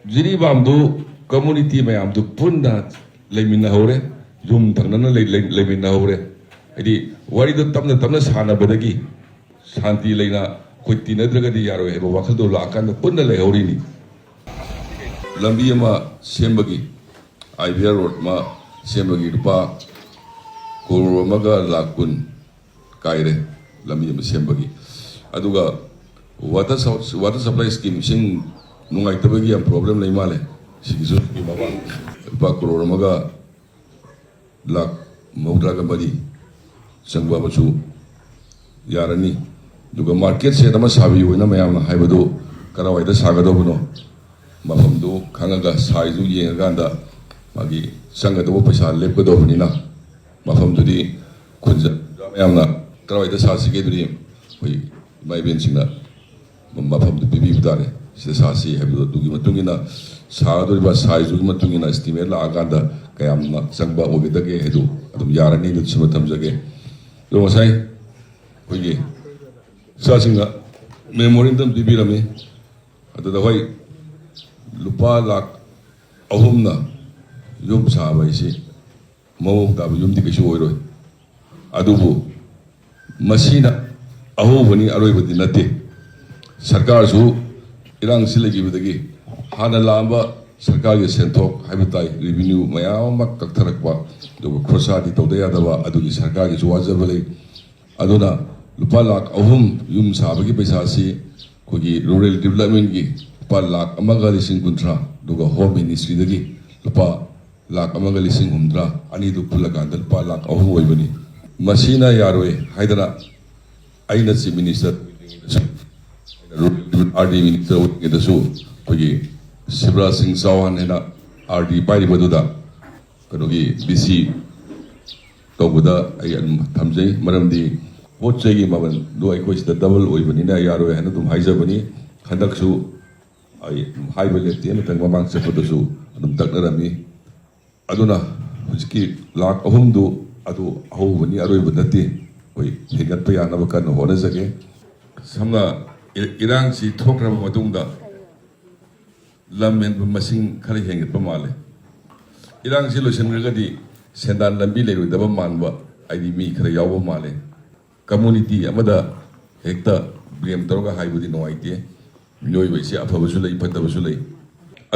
Jiribamdu community mayamdu punna lemina hore yum thangnana lemina hore adi waridu tamna sana badagi shanti leina kutti nadragadi yaro heba wakhaldo lakanda punna lehorini lambi ama sembagi IBR road ma sembagi rupa koro maga lakun kaire lambi ama sembagi aduga water supply scheme sing nungai tabagi am problem lay male sigisu ki baba rupa koro maga lak maudraga badi sangwa masu yarani duga market se tama sabi wena mayamna haibadu karawaida sagado mafamdu kangaga saizu yenganda magi sangado paisa lepdo bunina mafamdudi kunja mayamna karawaida sasige duri hoi mai bensingna mafamdu bibi budare se sasi haibdu dugi matungina sagado ba saizu matungina estimate la aganda kayamna sangba ogedage hedu adum yarani du simatam jage do masai hoige sasinga memorandum bibirame adada hoi lupa lak ahumna yum saba isi mau tabu yum dikashu oiroi adubu masina ahubani aroi badi nate sarkar su irang silagi badagi hana lamba sarkar ge sentok habitai revenue mayam mak kaktarakwa do krosa di tawda daba adugi sarkar ge wajabale aduna lupa lak ahum yum saba gi paisa si kogi rural development gi lupa lak amaga lising kuntra duga home ministry dagi lupa lak amaga lising humdra ani du pulaganda lupa lak ahum oibani masina yaroi haidana aina si minister RD minister gedasu kogi Shivraj Singh Chauhan hena RD pairi baduda kanogi BC tawbuda ay thamjai maramdi pot chegi maban do ay kois da double oibani na yaroi hena dum haijabani khandaksu ay haiba lekti amatang mamang sepodasu adum taknarami aduna hujiki lak ahumdu adu ahubani aroi badati oi hegat pa yana bakan hona jage samna irang si thokra matungda lammen masing khari henget pa male irang si losen gadi sendan lambi leru daba manba aidi mi khara yawa male community amada hekta blame toroga haibudi no aite miloi baisi afabasu lei phatabasu lei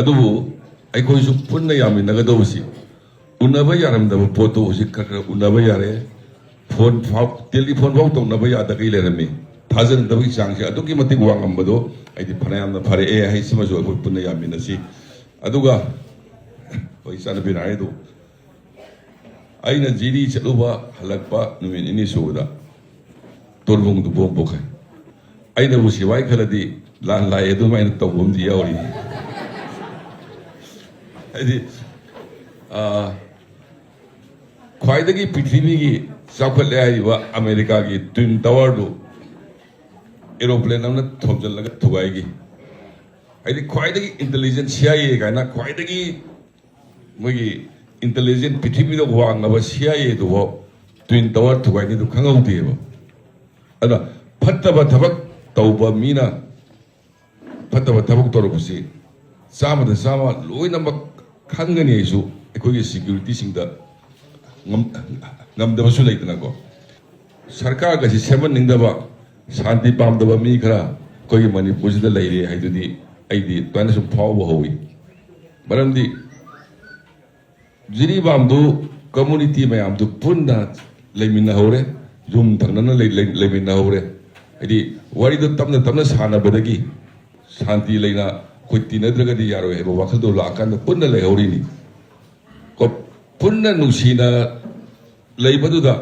adubu ai koi su punna yami nagadosi unaba yaram daba poto usi kakra unaba yare phone telephone phone to naba yada kai lerami thazan dabi changse aduki mati wang ambado aidi phanayam na phare e hai sima jo punna yami nasi aduga paisa na binai do aina jiri chaluba halakpa numin ini soda torbung du bom bokha aina busi wai khaladi lan lai edu mai to bom di yauri aidi khwaidagi prithvi gi chawkhatle haiba america gi twin tower do aeroplane amna thomjal laga thugai gi aidi khwaidagi intelligent CIA gaina khwaidagi mogi intelligent prithvi do wang aba CIA do twin tower thugai ni do khangau deba ada phattaba thabak tauba mina phattaba thabak torobusi sama da sama loina mak khangani isu ekoi security singda ngamdaba su leitana ko sarkar ga si seven ningdaba shanti pamdaba mi khara koi manipur da leire haidudi aidi tana su phawba howi maramdi jiribamdu community mayamdu punna lemina hore yum thangnana lemina hore adi waridu tamna sana badagi shanti leina kutti nadragadi yaro heba wakhaldo lakanda punna lehorini ko punna nuksina leibaduda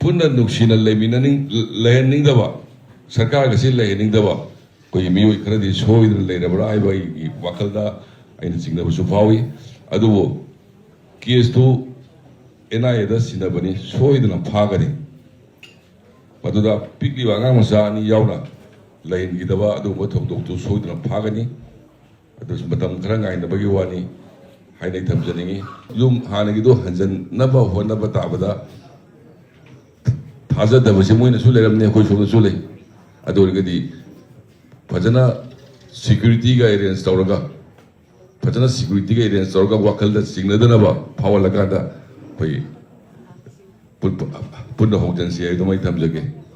punna nuksina lemina ning lehening daba sarkar ga si lehening daba koi mioi kharadi soidra leirabra ai bai wakhalda aina singna su phawi adubo case to NIA da sinabani soidna phagani maduda pikli wanga masa ni yauna lain gidaba adu mathok dok tu soidna phagani adu matam khara ngai na bagi wani hainai thamjaningi yum hanagi do hanjan naba honaba tabada thaja da basi moina su leramne khoi so su lei adu gadi fajana security ga arrange tawraga ꯐꯖꯅ ꯁꯤꯀ꯭ꯌꯨꯔꯤꯇꯤꯒ arrange ꯇꯧꯔꯒ ꯋꯥꯈꯜꯗ ꯆꯤꯡꯅꯗꯅꯕ ꯐꯥꯎꯍꯜꯂꯀꯥꯟꯗ ꯑꯩꯈꯣꯏ ꯄꯨꯟꯅ ꯍꯧꯖꯟꯁꯤ ꯍꯥꯏꯗꯨꯃꯥꯏ ꯊꯝꯖꯒꯦ